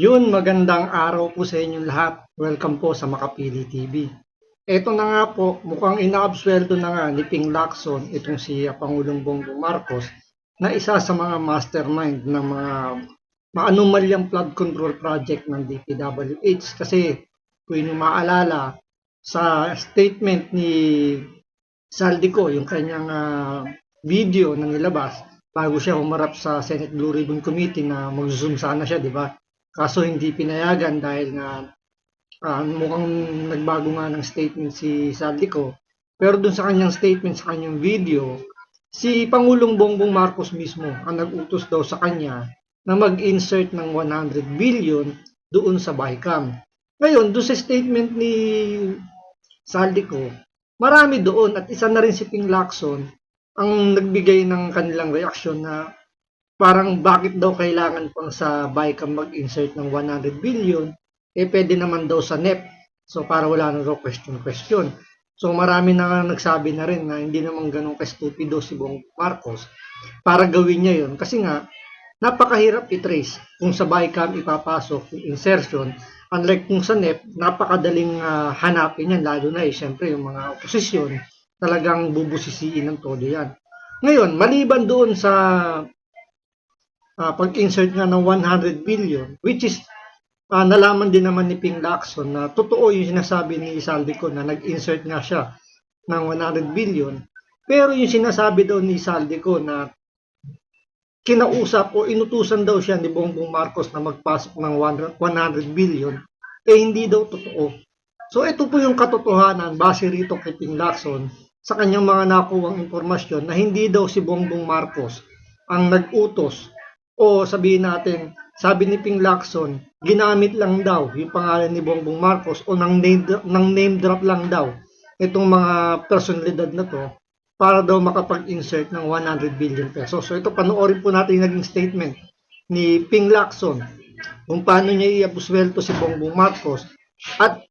Yun, magandang araw po sa inyong lahat. Welcome po sa Makapili TV. Eto na nga po, mukhang inaabsueldo na nga ni Ping Lacson itong si Pangulong Bongbong Marcos na isa sa mga mastermind ng mga maanumalyang flood control project ng DPWH. Kasi kung inyo maalala, sa statement ni Saldico, yung kanyang video na nilabas, bago siya humarap sa Senate Blue Ribbon Committee na mag-zoom sana siya, di ba? Kaso hindi pinayagan dahil nga mukhang nagbago nga ng statement si Saldico. Pero dun sa kanyang statement, sa kanyang video, si Pangulong Bongbong Marcos mismo ang nag-utos daw sa kanya na mag-insert ng 100 billion doon sa BICAM. Ngayon, doon sa statement ni Saldico, marami doon at isa na rin si Ping Lacson ang nagbigay ng kanilang reaksyon na parang bakit daw kailangan pang sa BICAM mag-insert ng 100 billion, pwede naman daw sa NEP. So para wala na daw question. So marami na nagsabi na rin na hindi naman ganun ka-stupido si Bongbong Marcos para gawin niya yun. Kasi nga, napakahirap i-trace kung sa BICAM ipapasok yung insertion. Unlike kung sa NEP, napakadaling hanapin yan, lalo na siyempre yung mga oposisyon, talagang bubusisiin ng todo yan. Ngayon, maliban doon sa pag-insert nga ng 100 billion, which is nalaman din naman ni Ping Lacson na totoo yung sinasabi ni Saldico na nag-insert nga siya ng 100 billion. Pero yung sinasabi daw ni Saldico na kinausap o inutusan daw siya ni Bongbong Marcos na magpasok ng 100 billion, hindi daw totoo. So ito po yung katotohanan base rito kay Ping Lacson sa kanyang mga nakuwang impormasyon na hindi daw si Bongbong Marcos ang nag-utos o sabihin natin, sabi ni Ping Lacson, ginamit lang daw yung pangalan ni Bongbong Marcos o nang name drop lang daw itong mga personalidad na to para daw makapag-insert ng 100 billion pesos. So ito, panoorin po natin yung naging statement ni Ping Lacson kung paano niya iabuswelto si Bongbong Marcos at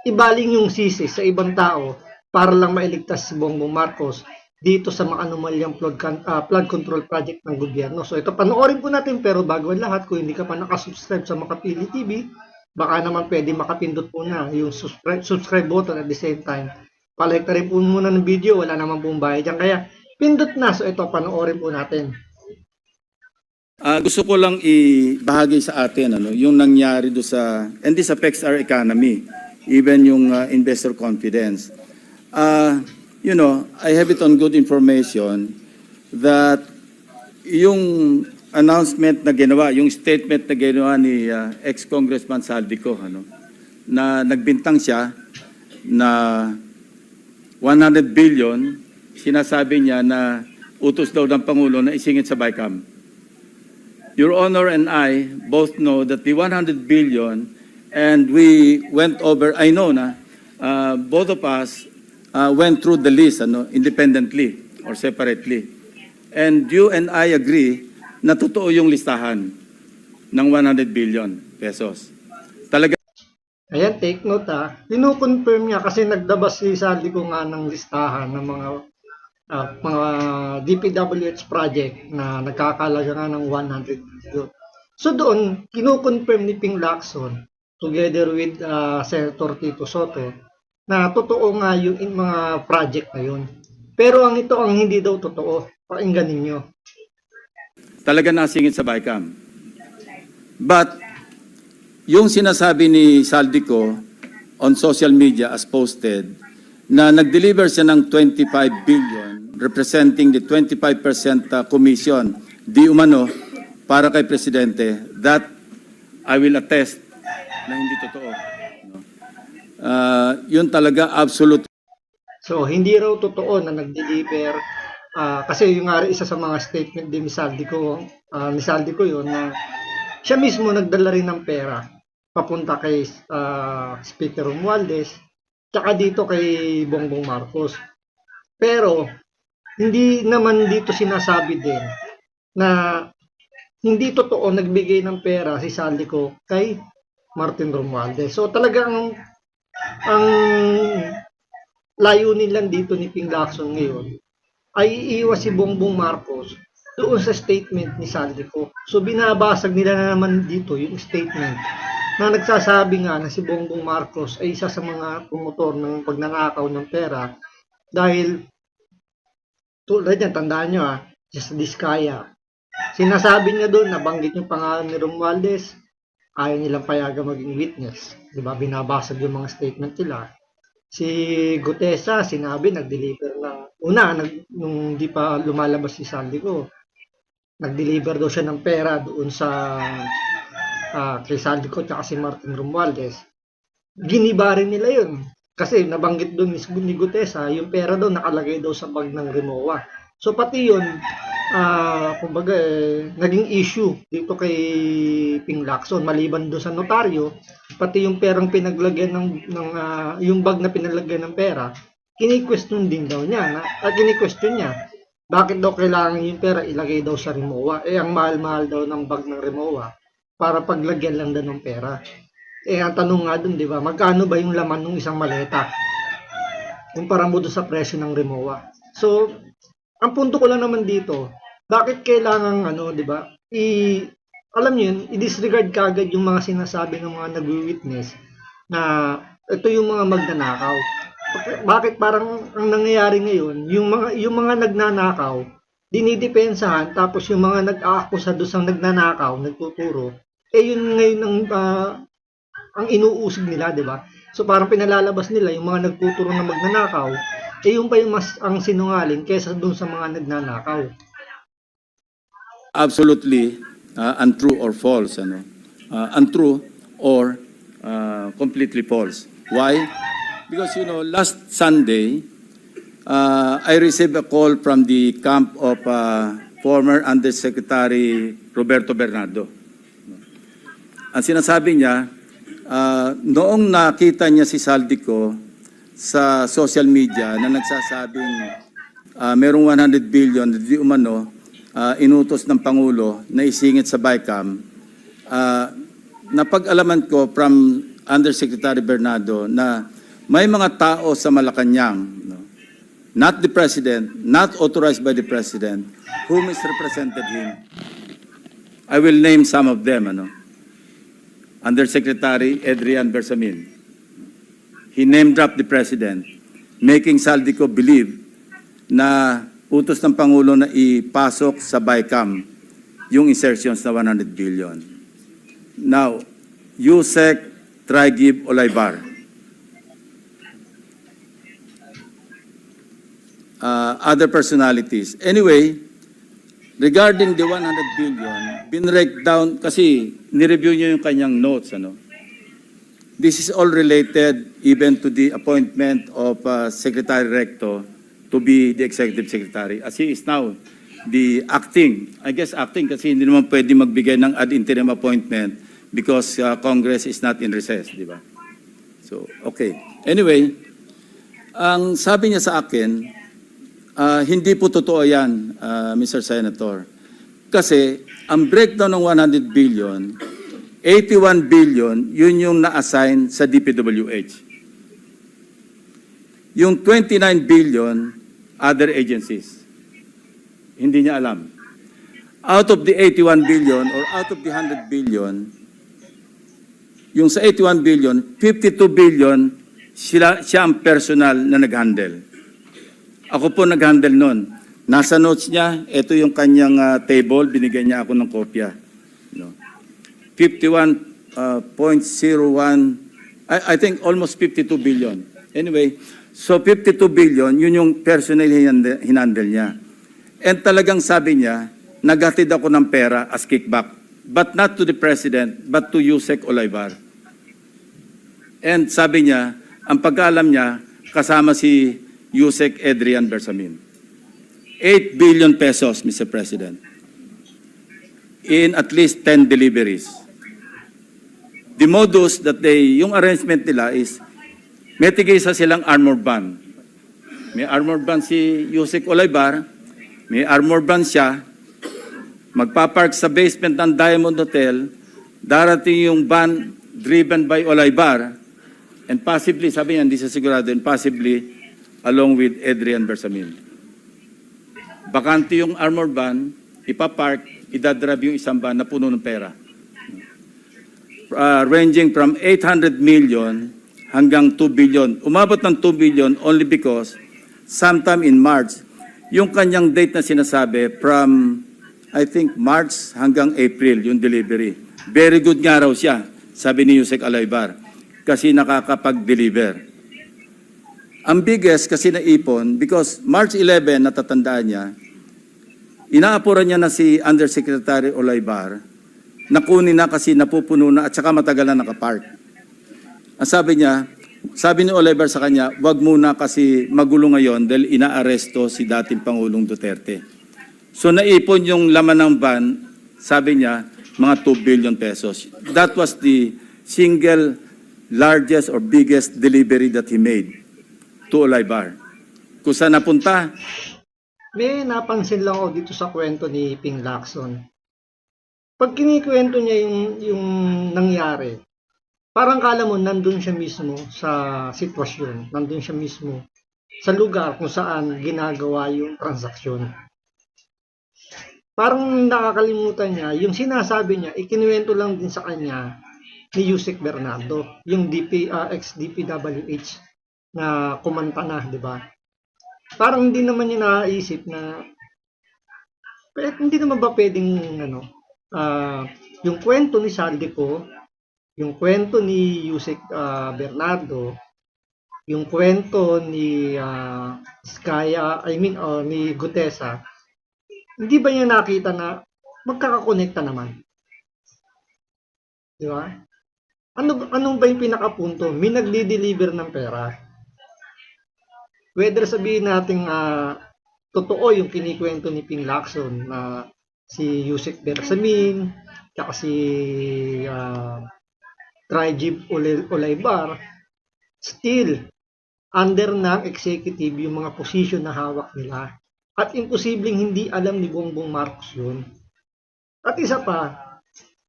ibaling yung sisi sa ibang tao para lang mailigtas si Bongbong Marcos dito sa mga anomalyang flood control project ng gobyerno. So ito, panoorin po natin, pero bago ang lahat, kung hindi ka pa nakasubscribe sa Makapili TV, baka naman pwede makapindot po na yung subscribe button at the same time. Palike na rin po muna ng video, wala naman pong bayad dyan. Kaya pindot na. So ito, panoorin po natin. Gusto ko lang ibahagi sa atin yung nangyari do sa, and this affects our economy, even yung investor confidence. You know, I have it on good information that yung announcement na ginawa, yung statement na ginawa ni ex-congressman Saldico, na nagbintang siya na 100 billion, sinasabi niya na utos daw ng Pangulo na isingit sa BICAM. Your Honor and I both know that the 100 billion, and we went over, I know na, both of us went through the list independently or separately. And you and I agree na totoo yung listahan ng 100 billion pesos. Talaga. Ayan, take note Kino-confirm niya kasi nagdabas si Saldico nga ng listahan ng mga DPWH project na nagkakalaga nga ng 100 billion. So doon, kino-confirm ni Ping Lacson together with Senator Tito Soto na totoo nga yung mga project na yun. Pero ang ito ang hindi daw totoo. Pakinggan ninyo. Talaga nasingit sa BICAM. But yung sinasabi ni Saldico on social media as posted na nag-deliver siya ng 25 billion representing the 25% commission di umano para kay Presidente, that I will attest na hindi totoo. Yun talaga absolute. So hindi raw totoo na nag-deliver kasi yung nga isa sa mga statement din ni Saldico yun na siya mismo nagdala rin ng pera papunta kay Speaker Romualdez tsaka dito kay Bongbong Marcos. Pero hindi naman dito sinasabi din na hindi totoo nagbigay ng pera si Saldico kay Martin Romualdez. So talagang ang layunin lang dito ni Ping Lacson ngayon ay iiwas si Bongbong Marcos doon sa statement ni Saldico. So binabasag nila na naman dito yung statement na nagsasabi nga na si Bongbong Marcos ay isa sa mga promotor ng pagnanakaw ng pera dahil tulad yan, tandaan nyo sa Diskaya. Sinasabi niya doon, nabanggit yung pangalan ni Romualdez, ayaw nilang payagan maging witness. Diba? Binabasag yung mga statement nila. Si Gutesa, sinabi, nag-deliver ng, nung di pa lumalabas si Saldico, nag-deliver daw siya ng pera doon sa kay Saldico at si Martin Romualdez. Giniba rin nila yun. Kasi nabanggit doon ni Gutesa, yung pera daw nakalagay daw sa bag ng Rimowa. So pati yun, kumbaga, naging issue dito kay Ping Lacson. Maliban doon sa notaryo, pati yung perang pinaglagyan yung bag na pinalagyan ng pera, kini-question din daw niya. Kini-question niya, bakit daw kailangan yung pera ilagay daw sa Rimowa? Ang mahal-mahal daw ng bag ng Rimowa para paglagyan lang daw ng pera. Ang tanong nga dun, di ba, magkano ba yung laman ng isang maleta? Kumpara mo doon sa presyo ng Rimowa. So, ang punto ko lang naman dito, bakit kailangan, di ba, alam niyo yun, i-disregard kagad yung mga sinasabi ng mga nag-witness na ito yung mga magnanakaw. Bakit parang ang nangyayari ngayon, yung mga nagnanakaw, dinidepensahan, tapos yung mga nag-aakusa doon sa nagnanakaw, nagtuturo, yun ngayon ang inuusig nila, di ba? So parang pinalalabas nila yung mga nagtuturo na magnanakaw, yung pa yung mas ang sinungaling kaysa doon sa mga nagnanakaw. Absolutely untrue or false, untrue or completely false. Why? Because last Sunday, I received a call from the camp of former Undersecretary Roberto Bernardo. Ang sinasabi niya, noong nakita niya si Saldico sa social media na nagsasabing merong 100 billion na di umano inutos ng Pangulo na isingit sa BICAM, napag-alaman ko from Undersecretary Bernardo na may mga tao sa Malacanang, not the President, not authorized by the President, who misrepresented him. I will name some of them, Undersecretary Adrian Bersamin. He name-dropped the President, making Saldico believe na utos ng Pangulo na ipasok sa BICAM yung insertions na 100 billion. Now, Yusek Traigib Olaybar. Other personalities. Anyway, regarding the 100 billion, binrake down, kasi nireview niyo yung kanyang notes, This is all related even to the appointment of Secretary Recto to be the Executive Secretary. As he is now the acting, I guess acting kasi hindi naman pwede magbigay ng ad interim appointment because Congress is not in recess, di ba? So, okay. Anyway, ang sabi niya sa akin, hindi po totoo yan, Mr. Senator. Kasi ang breakdown ng 100 billion, 81 billion, yun yung na-assign sa DPWH. Yung 29 billion, other agencies. Hindi niya alam. Out of the 81 billion or out of the 100 billion, yung sa 81 billion, 52 billion, siya ang personal na nag-handle. Ako po nag-handle nun. Nasa notes niya, ito yung kanyang table, binigyan niya ako ng kopya. 51.01, I think almost 52 billion. Anyway, so 52 billion, yun yung personal hinandle niya. And talagang sabi niya, naghatid ako ng pera as kickback, but not to the President, but to Yusek Olaybar. And sabi niya, ang pagkaalam niya, kasama si Yusek Adrian Bersamin. 8 billion pesos, Mr. President, in at least 10 deliveries. The modus that yung arrangement nila is, may tigisa silang armor van. May armor van si Yusek Olaybar, may armor van siya, magpapark sa basement ng Diamond Hotel, darating yung van driven by Olaybar, and possibly, sabi niya, hindi siya sigurado, and possibly along with Adrian Bersamin. Bakante yung armor van, ipapark, idadrive yung isang van na puno ng pera. Ranging from 800 million hanggang 2 billion. Umabot ng 2 billion only because sometime in March, yung kanyang date na sinasabi from, I think, March hanggang April, yung delivery. Very good nga raw siya, sabi ni Yusek Alaybar, kasi nakakapag-deliver. Ang biggest kasi naipon, because March 11, natatandaan niya, inaapuran niya na si Undersecretary Olaybar, nakunin na kasi napupuno na at saka matagal na nakapark. Ang sabi niya, sabi ni Olaybar sa kanya, wag muna kasi magulo ngayon dahil inaaresto si dating Pangulong Duterte. So naipon yung laman ng van, sabi niya, mga 2 billion pesos. That was the single largest or biggest delivery that he made to Olaybar. Kung saan napunta, May napansin lang ako dito sa kwento ni Ping Lacson. Pag kinikwento niya yung nangyari, parang kala mo nandun siya mismo sa sitwasyon, nandun siya mismo sa lugar kung saan ginagawa yung transaksyon. Parang nakakalimutan niya, yung sinasabi niya, ikinuwento lang din sa kanya ni Yusek Bernardo, yung ex-DPWH na kumanta na, di ba? Parang hindi naman niya naisip na, hindi naman ba pwedeng, yung kwento ni Saldico, yung kwento ni Yusek Bernardo, yung kwento ni ni Gutesa, hindi ba niya nakita na magkakakonekta naman? Di ba? Anong ba yung pinakapunto? May nagdi-deliver ng pera. Whether sabihin natin totoo yung kinikwento ni Ping Lacson na si Yusek Bersamin, kaya si Trajib Olaybar, still under ng executive yung mga posisyon na hawak nila. At imposibleng hindi alam ni Bongbong Marcos yun. At isa pa,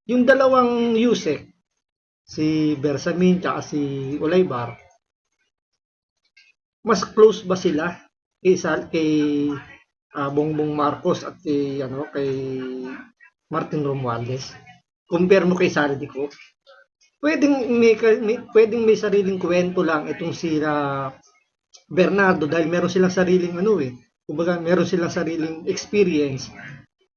yung dalawang Yusek, si Bersamin at si Olaybar, mas close ba sila kay Bongbong Marcos at kay Martin Romualdez? Compare mo kay Saldico. Pwedeng may sariling kwento lang itong si Bernardo dahil meron silang sariling kumbaga meron silang sariling experience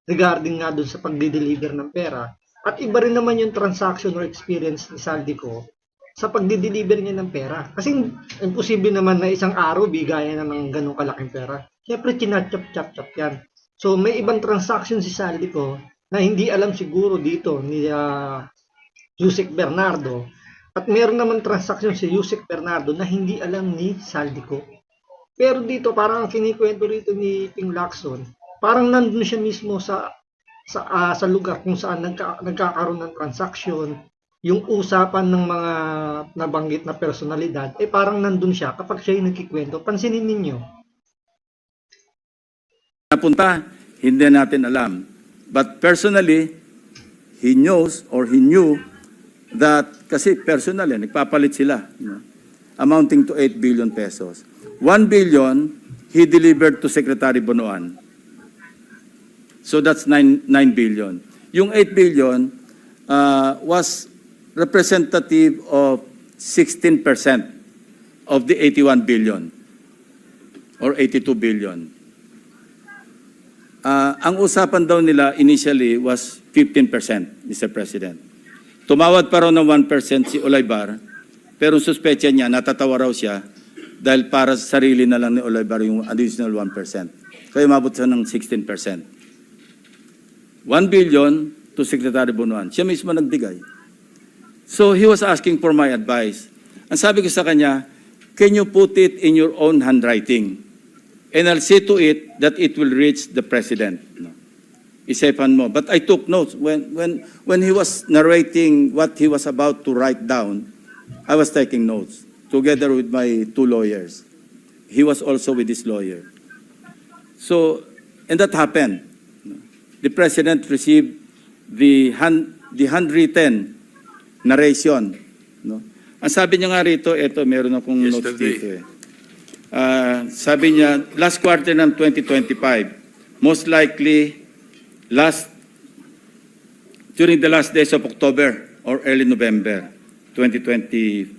regarding nga dun sa pagdi-deliver ng pera. At iba rin naman yung transaction or experience ni Saldico sa pagdi-deliver niya ng pera. Kasi imposible naman na isang araw bigayan na ng ganong kalaking pera. Siyempre, chinachap-chap-chap yan. So, may ibang transaction si Saldico na hindi alam siguro dito ni Yusek Bernardo. At meron naman transaction si Yusek Bernardo na hindi alam ni Saldico. Pero dito, parang ang kinikwento rito ni Ping Lacson, parang nandun siya mismo sa lugar kung saan nagkakaroon ng transaction, yung usapan ng mga nabanggit na personalidad, parang nandun siya kapag siya yung nagkikwento. Pansinin ninyo. napunta, hindi natin alam. But personally, he knows or he knew that, kasi personally, nagpapalit sila, amounting to 8 billion pesos. 1 billion, he delivered to Secretary Bonoan. So that's 9 billion. Yung 8 billion was representative of 16% of the 81 billion or 82 billion. Ang usapan daw nila initially was 15%, Mr. President. Tumawad pa raw ng 1% si Olaybar, pero suspecha niya, natatawa raw siya dahil para sa sarili na lang ni Olaybar yung additional 1%. Kaya umabot siya ng 16%. 1 billion to Secretary Bonoan. Siya mismo nagbigay. So he was asking for my advice. Ang sabi ko sa kanya, can you put it in your own handwriting? And I'll see to it that it will reach the President. Isipan mo. But I took notes. When he was narrating what he was about to write down, I was taking notes together with my 2 lawyers. He was also with his lawyer. So, and that happened. The President received the handwritten narration. No? Ang sabi niya nga rito, eto, meron akong notes dito eh. Sabi niya, last quarter ng 2025, most likely last during the last days of October or early November 2025,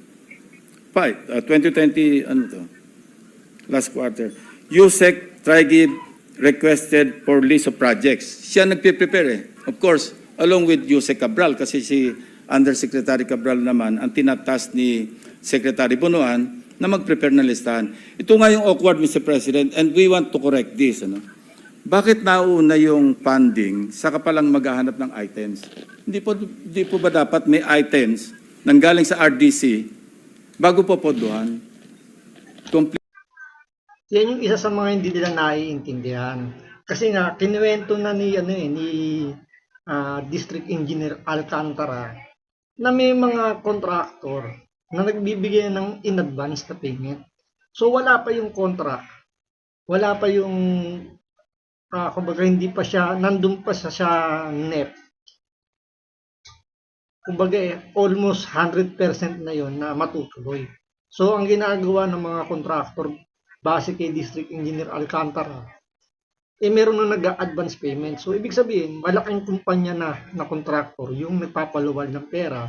2020, ano to? Last quarter. USEC Trigib requested for list of projects. Siya nagpe-prepare eh. Of course, along with USEC Cabral kasi si Undersecretary Cabral naman ang tinatas ni Secretary Bunuan na mag-prepare ng listahan. Ito nga yung awkward, Mr. President, and we want to correct this. Ano? Bakit nauna yung funding saka palang maghahanap ng items? Hindi po ba dapat may items nang galing sa RDC bago po podohan? Yan yung isa sa mga hindi nila naiintindihan. Kasi nga, kinuwento na ni District Engineer Alcantara na may mga contractor na nagbibigay ng in advance na payment. So wala pa yung contract. Wala pa yung kumbaga hindi pa siya, nandun pa siya NEP. Kumbaga almost 100% na yon na matutuloy. So ang ginagawa ng mga contractor base kay District Engineer Alcantara, meron na nag-advance payment. So ibig sabihin, malaking kumpanya na contractor yung nagpapaluwal ng pera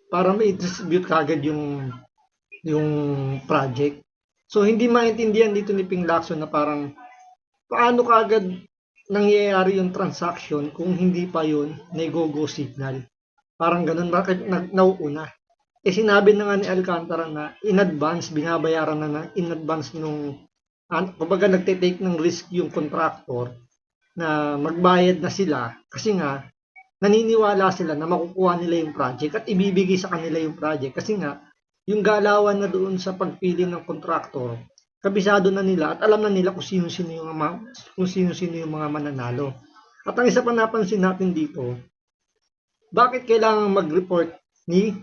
para ma-distribute kagad yung project. So hindi maintindihan dito ni Ping Lacson na parang paano kagad nangyayari yung transaction kung hindi pa yun go-go signal. Parang ganun, bakit nauuna? Sinabi na nga ni Alcantara na in advance, binabayaran na in advance nung, kumbaga nagte-take ng risk yung contractor na magbayad na sila kasi nga naniniwala sila na makukuha nila yung project at ibibigay sa kanila yung project kasi nga yung galawan na doon sa pagpili ng contractor, kabisado na nila at alam na nila kung sino-sino yung mga mananalo. At ang isa pa napansin natin dito, bakit kailangan mag-report ni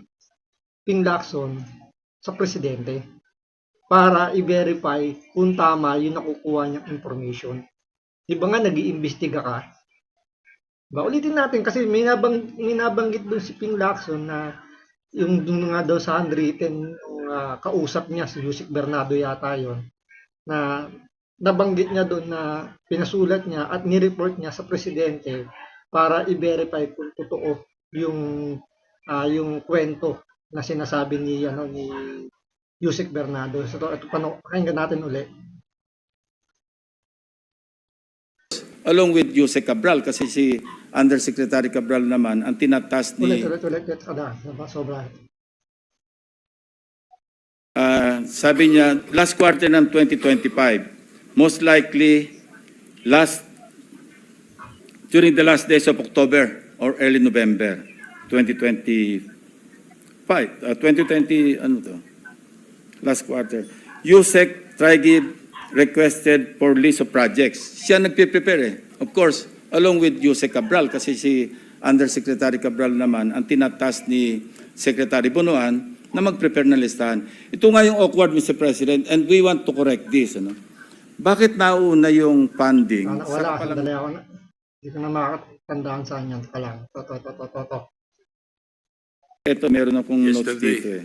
Ping Lacson sa presidente para i-verify kung tama yung nakukuha niyang information? Di ba nga nag-iimbestiga ka? Ulitin natin kasi may nabanggit doon si Ping Lacson na yung doon nga daw sa handwritten kausap niya si Yusek Bernardo yata yon na nabanggit niya doon na pinasulat niya at ni-report niya sa presidente para i-verify kung totoo yung kwento na sinasabi ni Yusek Bernardo. So ito pakinggan natin ulit. Along with Yusek Cabral kasi si Undersecretary Cabral naman ang tinatas ni Sobra. sabi niya last quarter ng 2025, most likely during the last days of October or early November 2025, 2020, ano to? Last quarter. USEC Trigib requested for list of projects. Siya nagpe-prepare eh. Of course, along with Yusek Cabral kasi si Undersecretary Cabral naman ang tinatas ni Secretary Bunuan na mag-prepare ng listahan. Ito nga yung awkward, Mr. President, and we want to correct this. Ano? Bakit nauna yung funding? Wala, sandali ako na. Hindi ko na makakatandaan saan yan. Kalang. Ito, meron akong notes dito eh.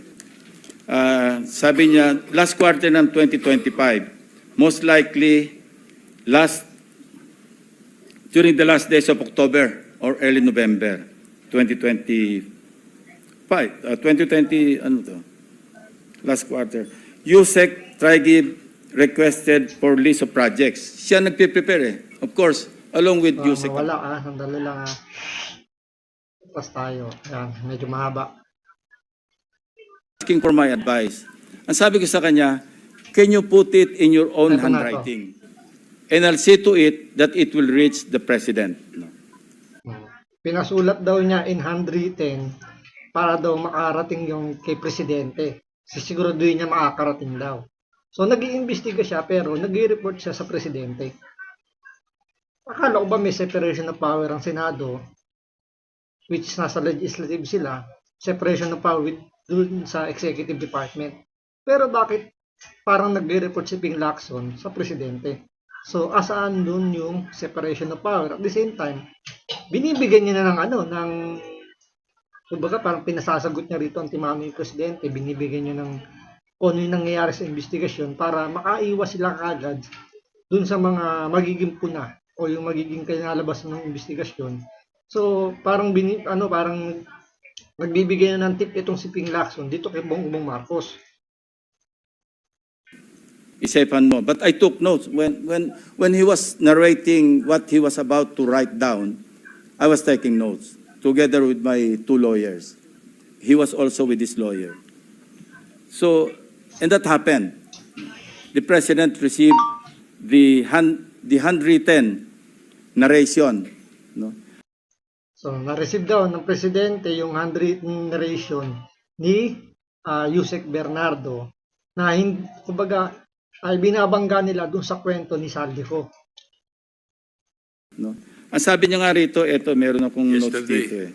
Sabi niya, last quarter ng 2025, most likely during the last days of October or early November 2025, 2020, ano to? Last quarter. USEC Trigib requested for list of projects. Siya nagpe-prepare eh. Of course, along with USEC. Wala sandali lang Pas tayo. Yan, medyo mahaba. Asking for my advice. Ang sabi ko sa kanya, can you put it in your own Ito na handwriting? And I'll see to it that it will reach the President. No? Pinasulat daw niya in handwritten para daw makarating yung kay Presidente. Sisiguraduhin niya makakarating daw. So nag-iimbestiga siya pero nag-i-report siya sa Presidente. Akala ko ba may separation of power ang Senado, which nasa legislative sila, separation of power dun sa executive department. Pero bakit parang nag-report si Ping Lacson sa presidente? So asaan dun yung separation of power? At the same time, binibigyan niya na ng kumbaga parang pinasasagot niya rito ang timano yung presidente, binibigyan niya ng kung ano yung nangyayari sa investigasyon para makaiwas sila kagad dun sa mga magiging puna o yung magiging kinalabas ng investigasyon. So, parang parang nagbibigay na ng tip itong si Ping Lacson dito kay Bongbong Marcos. Isipan mo. But I took notes when he was narrating what he was about to write down. I was taking notes together with my two lawyers. He was also with his lawyer. So, and that happened. The president received the handwritten narration. No? So, na-receive daw ng presidente yung handwritten narration ni Yusek Bernardo na kumbaga ay binabangga nila dun sa kwento ni Saldico. No? Ang sabi niya nga rito, eto meron akong notes dito eh.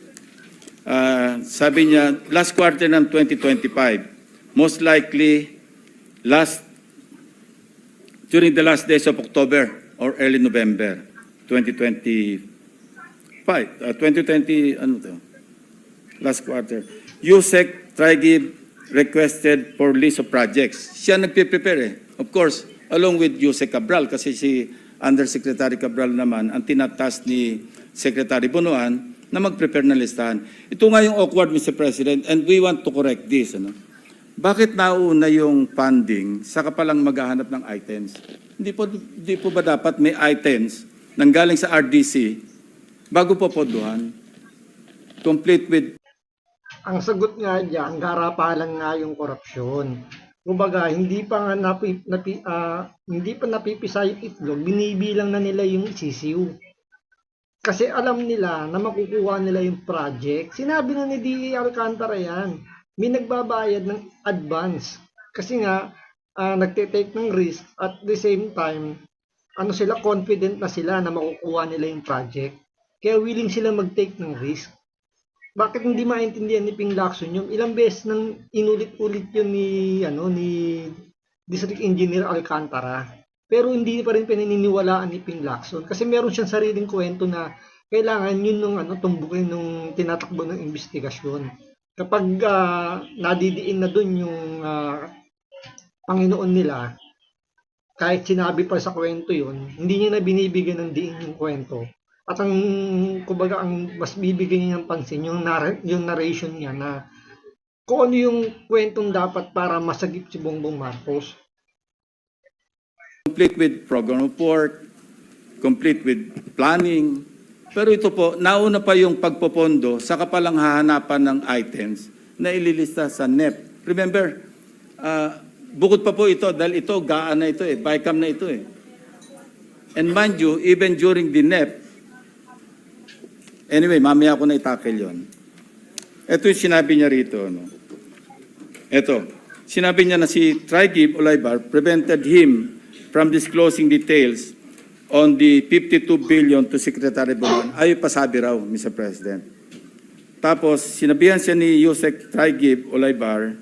Sabi niya, last quarter ng 2025, most likely during the last days of October or early November 2020, ano to? Last quarter. Yusek Trigib requested for list of projects. Siya nagpe-prepare eh. Of course, along with Yusek Cabral kasi si Undersecretary Cabral naman ang tinatas ni Secretary Bunuan na mag-prepare ng listahan. Ito nga yung awkward, Mr. President, and we want to correct this. Ano? Bakit nauna yung funding saka palang maghahanap ng items? Hindi po ba dapat may items nang galing sa RDC bago po podohan? Complete with... Ang sagot nga diyan, garapalan nga yung korupsyon. Kumbaga, hindi pa napipisa yung itlog, binibilang na nila yung sisiw. Kasi alam nila na makukuha nila yung project. Sinabi na ni D.A. Alcantara yan. May nagbabayad ng advance. Kasi nga, nagte-take ng risk at the same time, confident na sila na makukuha nila yung project. Kaya willing sila mag-take ng risk. Bakit hindi maintindihan ni Ping Lacson yung ilang beses nang inulit-ulit yun ni District Engineer Alcantara. Pero hindi pa rin pinaniniwalaan ni Ping Lacson kasi meron siyang sariling kwento na kailangan yun nung tumbukin nung tinatakbo ng investigasyon. Kapag nadidiin na dun yung Panginoon nila, kahit sinabi pa sa kwento yun, hindi niya na binibigyan ng diin yung kwento. At ang mas bibigyan niya ng pansin yung narration niya na kung ano yung kwentong dapat para masagip si Bongbong Marcos. Complete with program report, complete with planning. Pero ito po, nauna pa yung pagpopondo, saka palang hahanapan ng items na ililista sa NEP. Remember, bukod pa po ito, dahil ito, gaan na ito eh, BICAM na ito eh. And mind you, even during the NEP, anyway, mamaya ako na itakil yun. Ito yung sinabi niya rito. No? Ito, sinabi niya na si Trigib Olaybar prevented him from disclosing details on the 52 billion to Secretary Bunuan. Ayaw pasabi raw, Mr. President. Tapos, sinabihan siya ni Yusek Trigib Olaybar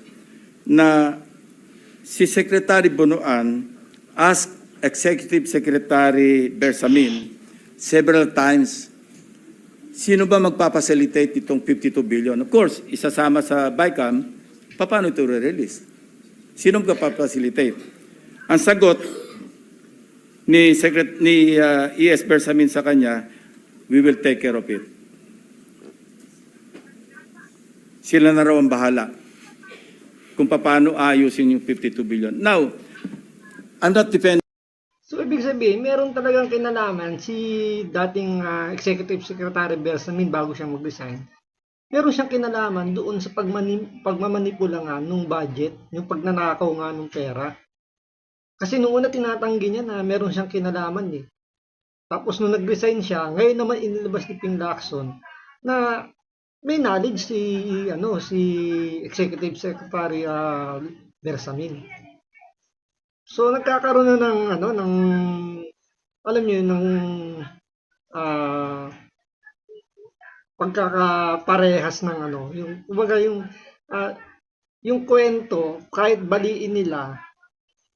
na si Secretary Bunuan asked Executive Secretary Bersamin several times, sino ba magpapacilitate itong 52 billion? Of course, isasama sa BICAM, paano ito re-release? Sino magpapacilitate? Ang sagot ni ES Bersamin sa kanya, we will take care of it. Sila na raw ang bahala kung paano ayusin yung 52 billion. Now, I'm not defending. So, ibig sabihin, meron talagang kinalaman si dating Executive Secretary Bersamin bago siya mag-resign. Meron siyang kinalaman doon sa pagmamanipula nga nung budget, yung pagnanakaw nga nung pera. Kasi noong una tinatanggi niya na meron siyang kinalaman eh. Tapos nung nag-resign siya, ngayon naman inilabas ni Ping Lacson na may knowledge si Executive Secretary Bersamin. So nagkakaroon na ng pagkakaparehas ng yung kwento kahit baliin nila,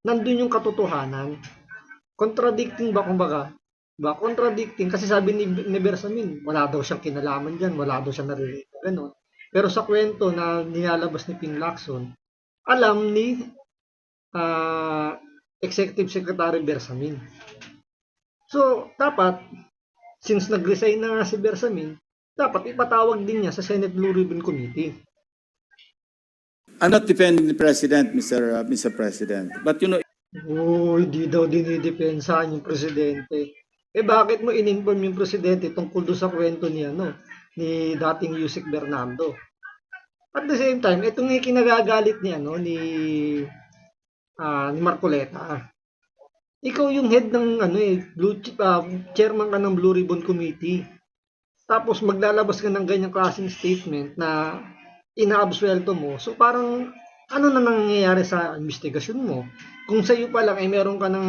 nandun yung katotohanan. Contradicting ba kumbaga? Contradicting kasi sabi ni Bersamin, wala daw siyang kinalaman diyan, wala daw siyang naririnig gano'n. Pero sa kwento na nilalabas ni Ping Lacson, alam ni Executive Secretary Bersamin. So, dapat, since nag-resign na nga si Bersamin, dapat ipatawag din niya sa Senate Blue Ribbon Committee. I'm not defending the president, Mr. President, but Hindi daw dinidepensahan yung presidente. Bakit mo in-inform yung presidente tungkol doon sa kwento ni, ni dating Yusek Bernardo? At the same time, ito nga yung kinagagalit ni Marcoleta. Ikaw yung head ng chairman ka ng Blue Ribbon Committee. Tapos maglalabas ka ng ganyang klaseng statement na inaabsuelto mo. So parang ano na nangyayari sa investigasyon mo? Kung sa iyo pa lang ay meron ka ng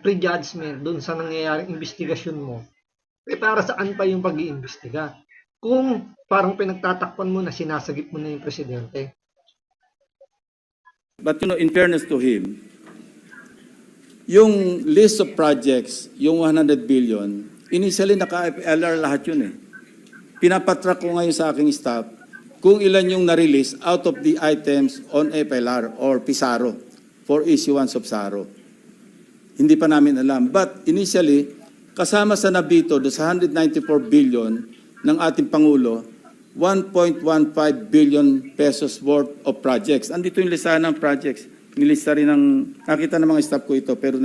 prejudgment doon sa nangyayaring investigasyon mo. Para saan pa yung pag-iimbestiga? Kung parang pinagtatakpan mo na sinasagip mo na yung presidente. But in fairness to him, yung list of projects, yung 100 billion, initially naka-FLR lahat yun eh. Pinapatrack ko ngayon sa aking staff kung ilan yung na-release out of the items on FLR or PISARO for issuance of SARO. Hindi pa namin alam. But initially, kasama sa nabito do sa 194 billion ng ating Pangulo, 1.15 billion pesos worth of projects. Andito yung listahan ng projects. Nilista rin nakita ng mga staff ko ito, pero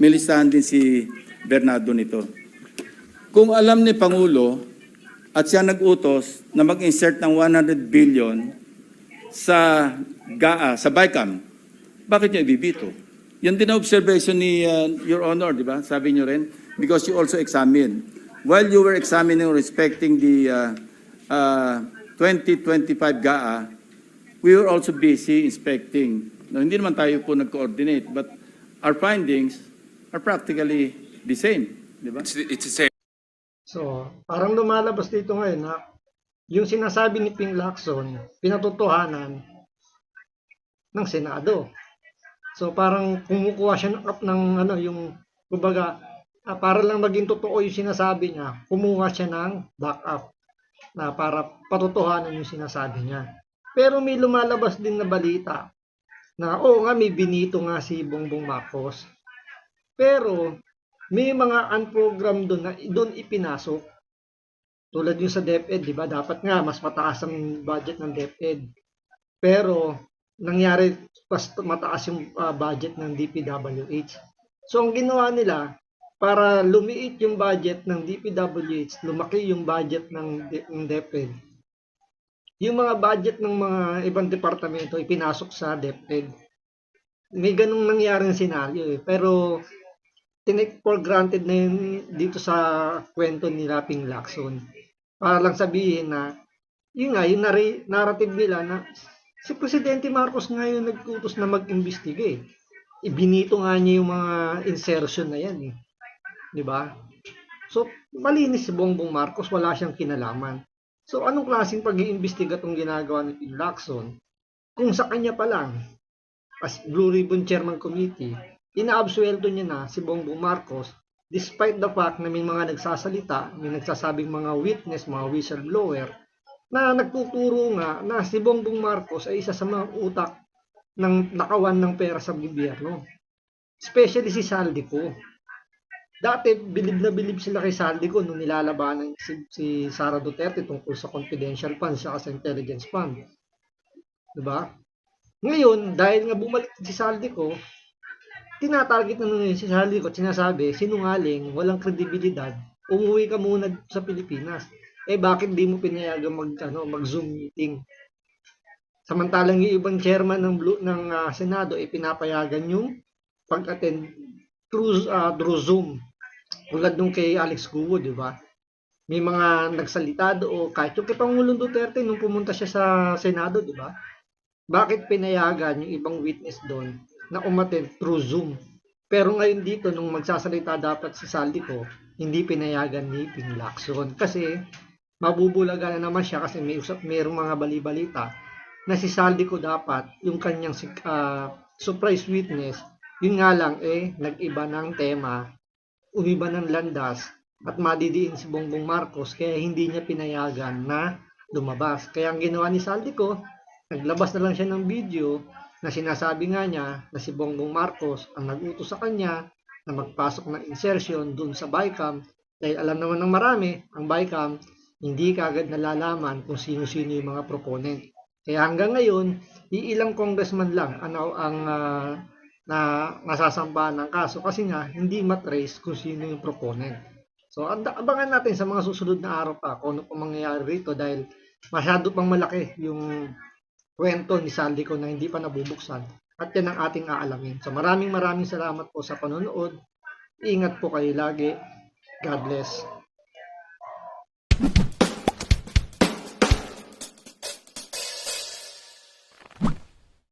may listahan din si Bernardo nito. Kung alam ni Pangulo at siya nag-utos na mag-insert ng 100 billion sa GAA, sa BICAM, bakit niya ibibito? Yan din ang observation ni Your Honor, di ba? Sabi niyo rin, because you also examined. While you were examining respecting the 2025 GAA, we were also busy inspecting. No, hindi naman tayo po nag-coordinate, but our findings are practically the same. Di ba? It's the same. So, parang lumalabas dito ngayon na yung sinasabi ni Ping Lacson, pinatotohanan ng Senado. So, parang kumukuha siya yung kumbaga, para lang maging totoo yung sinasabi niya, kumuha siya ng backup na para patotohanan yung sinasabi niya. Pero may lumalabas din na balita na may binito nga si Bongbong Marcos. Pero may mga unprogrammed doon ipinasok. Tulad yung sa DepEd, di ba? Dapat nga mas mataas ang budget ng DepEd. Pero nangyari mas mataas yung budget ng DPWH. So ang ginawa nila, para lumiit yung budget ng DPWH, lumaki yung budget ng DepEd. Yung mga budget ng mga ibang departamento ipinasok sa DepEd. May ganung nangyaring senaryo eh. Pero tinake for granted na yun dito sa kwento ni Ping Lacson. Para lang sabihin na yung narrative nila na si Presidente Marcos nga yung nag-utos na mag-imbestiga eh. Ibinito nga niya yung mga insertion na yan eh. Di ba? So, malinis si Bongbong Marcos, wala siyang kinalaman. So, anong klaseng pag-iimbestiga itong ginagawa ni Ping Lacson? Kung sa kanya pa lang, as Blue Ribbon Chairman Committee, inaabsuelto niya na si Bongbong Marcos despite the fact na may mga nagsasalita, may nagsasabing mga witness, mga whistleblower, na nagtuturo nga na si Bongbong Marcos ay isa sa mga utak ng nakawan ng pera sa gobyerno. Especially si Saldico. Dati, bilib na bilib sila kay Saldico nung nilalabanan si Sara Duterte tungkol sa confidential funds sa intelligence fund. Diba? Ngayon, dahil nga bumalik si Saldico, tinatarget na nung si Saldico at sinasabi, sinungaling, walang kredibilidad, umuwi ka muna sa Pilipinas. Bakit di mo pinayagan mag-Zoom meeting? Samantalang yung ibang chairman ng Senado pinapayagan yung pag-attend through Zoom. Tulad nung kay Alex Guo, di ba? May mga nagsalita doon, kahit yung kay Pangulong Duterte nung pumunta siya sa Senado, di ba? Bakit pinayagan yung ibang witness doon na umattend through Zoom? Pero ngayon dito, nung magsasalita dapat si Saldico, hindi pinayagan ni Ping Lacson. Kasi mabubulaga na naman siya kasi mayroong mga bali-balita na si Saldico dapat, yung kanyang surprise witness, yun nga lang nag-iba ng tema, umiba ng landas, at madidiin si Bongbong Marcos, kaya hindi niya pinayagan na lumabas. Kaya ang ginawa ni Saldico, naglabas na lang siya ng video na sinasabi nga niya na si Bongbong Marcos ang nag-utos sa kanya na magpasok ng insertion dun sa BICAM dahil alam naman ng marami, ang BICAM hindi kaagad nalalaman kung sino-sino yung mga proponent. Kaya hanggang ngayon, iilang congressman lang ang na nasasambahan ng kaso kasi nga hindi matrace kung sino yung proponent. So abangan natin sa mga susunod na araw pa kung ano pang mangyayari rito dahil masyado pang malaki yung kwento ni Saldico na hindi pa nabubuksan at yan ang ating aalamin. So maraming salamat po sa panonood. Ingat po kayo lagi. God bless.